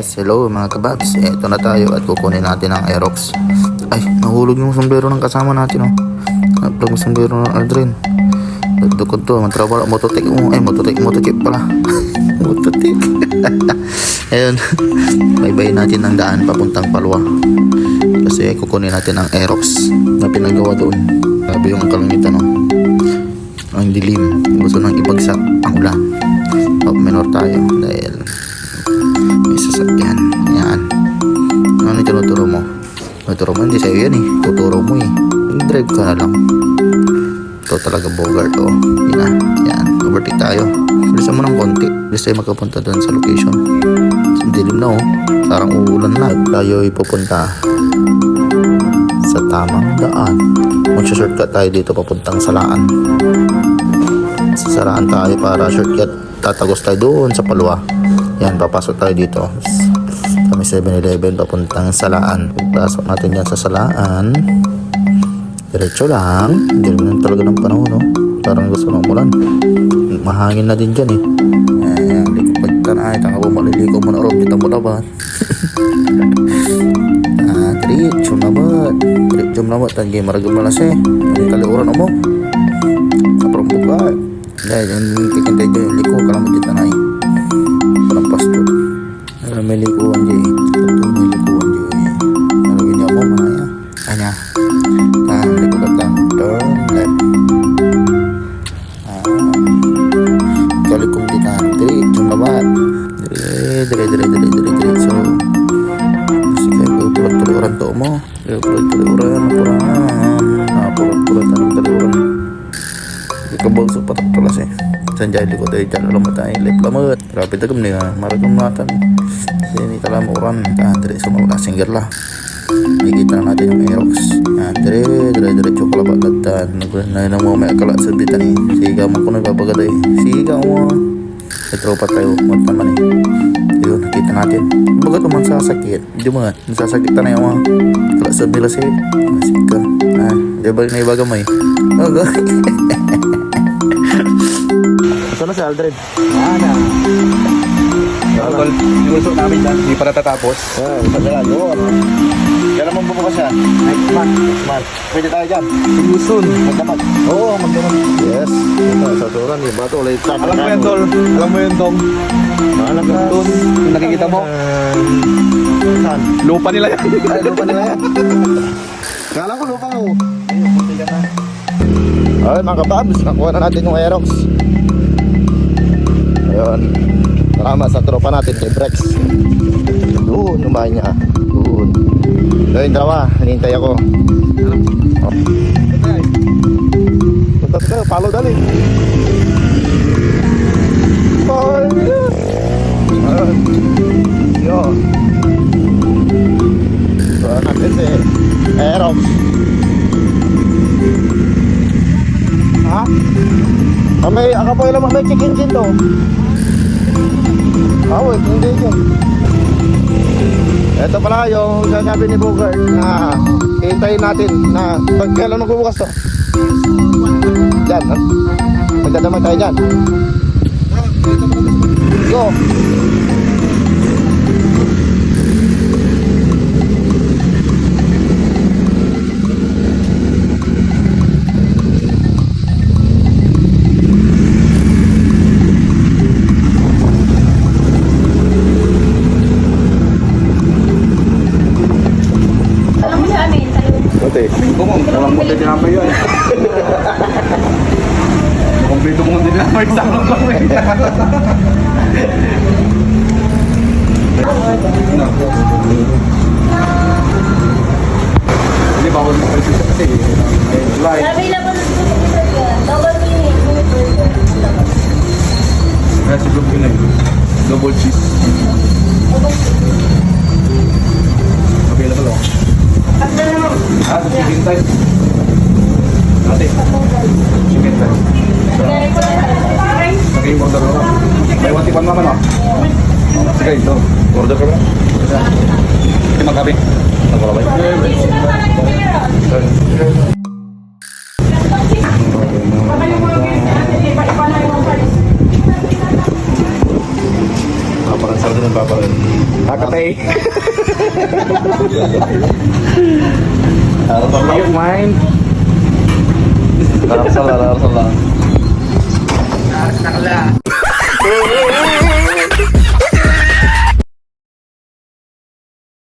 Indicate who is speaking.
Speaker 1: Yes, hello mga kababs. Ito na tayo at kukunin natin ang Aerox. Ay, nahulog yung sombrero ng kasama natin, oh. Nahulog yung sombrero ng Aldrin. Dukod to, matrabaho, mototek mo. Ay, mototek pala. Mototek. Ayun. Bye-bye natin ang daan papuntang Palwa. Kasi kukunin natin ang Aerox na pinagawa doon. Sabi yung kalangitan, oh. Ang dilim. Gusto nang ibagsak ang ulan. Minor tayo dahil may sasakyan. Yan. Ano yung tinuturo mo? Tinuturo mo, hindi sa'yo yan eh. Tuturo mo eh. Drive ka na lang. Ito talaga Bogart, oh. Yan na. Yan. Overtake tayo. Bilisan mo ng konti. Bilis tayo magkapunta doon sa location. Dilim na, oh. Parang uulan na. Tayo ipupunta sa tamang daan. Mag-shortcut tayo dito papuntang Salaan. Sasaraan tayo para shortcut. Tatagos tayo doon sa Palwa. Yan, papasok tayo dito sa may 7-Eleven papuntang Salaan. Pagpasok natin yan sa Salaan, diretso lang. Hindi naman talaga ng panahon, no? Parang gusto ng umulan. Mahangin na din dyan eh. Ayan, liko pagtanay. Tanga po maliliko mo na ron. Kita mo na ba? Diretso na ba? Diretso na ba? Tanggay maragam na las eh. Hindi kaliuran mo. Sa prombuka. Dahil yung kikintay dyan yung liko. Kalang mo dito na eh. Parang pastor. May likuan dyan eh. Ito may likuan dyan eh. Nalagyan niya mo manaya. Anya. Liko ka tan. Turn left. Kalikong dito. Diretso na ba? Dire. So. Sige, pulat-tuluran to mo. Pulat-tuluran. Pulat-tuluran. Ikabaw sa patak-tulas eh. Sanjay liko tayo dyan. Alam mo tayo. Lep lamot. Grabe tagam niya. Maragam natin. Hindi kalamuran. Diretso na singer lah. Nakikita na natin yung Aerox. Diretso kalabat natin. Nagnahinang mo may akala sa dita eh. Sigaw mo ko nagpapagada eh. Sigaw mo. May tropa tayo. Kumot naman eh. Yun, nakita natin. Baga naman sasakit. Hindi mo nga. Nasasakit na yung mga akala sa bilas eh. Masik ka. Di ba na ibaga mo eh. Ito na si Aldrin.
Speaker 2: Tol, yung usok namin dyan, hindi pa natatapos.
Speaker 1: Padala yun. Kailan mo bubukas siya?
Speaker 2: Next month.
Speaker 1: Pwede tayo dyan.
Speaker 2: Susun.
Speaker 1: Magdapat. Oo, magdapat. Yes. Ito, sa turan. Yung bato, ulit.
Speaker 2: Alam mo yun, Tol. Alam mo yun, Dong.
Speaker 1: Maalam ka.
Speaker 2: Doon, yung nakikita mo.
Speaker 1: Saan?
Speaker 2: Lupa nila yan.
Speaker 1: Ay, lupa nila yan. Kala ko lupa mo. Ay, mga kababs. Nakuha na natin yung Aerox. Ayun. Salamat sa tropa natin kay Brex. Doon, yung bahay niya. Doon. Doon, dalawa. Hinihintay ako. Oh. Tutas ka, follow dali. Ay, yo. So, natin si Aerox. Ha? May, akapoy lang may chicken to. Wait, hindi yun. Ito pala yung sasabi ni Bogart na hintayin natin na kailan magbubukas to? Dyan, ha? Magdadamay tayo dyan. Go!
Speaker 2: Walang mo din namin yun. Kompleto mo din namin sa akin ko. Hindi ba ako nagpapalisi kasi light.
Speaker 3: Available na sa burger. Double mini burger.
Speaker 2: Kaya siguro ko na yun. Double cheese. Available ako. Sa chicken type. Ate. Chicken type. Sige, order ko lang. May wantipan naman o. Sige, ito. Order ka ba? Ito magkabing. Nagkalabay.
Speaker 1: Papakan sa atin ng papakan.
Speaker 2: Hakatay.
Speaker 4: Harap lang.
Speaker 2: Ayok mind.
Speaker 4: Harap lang.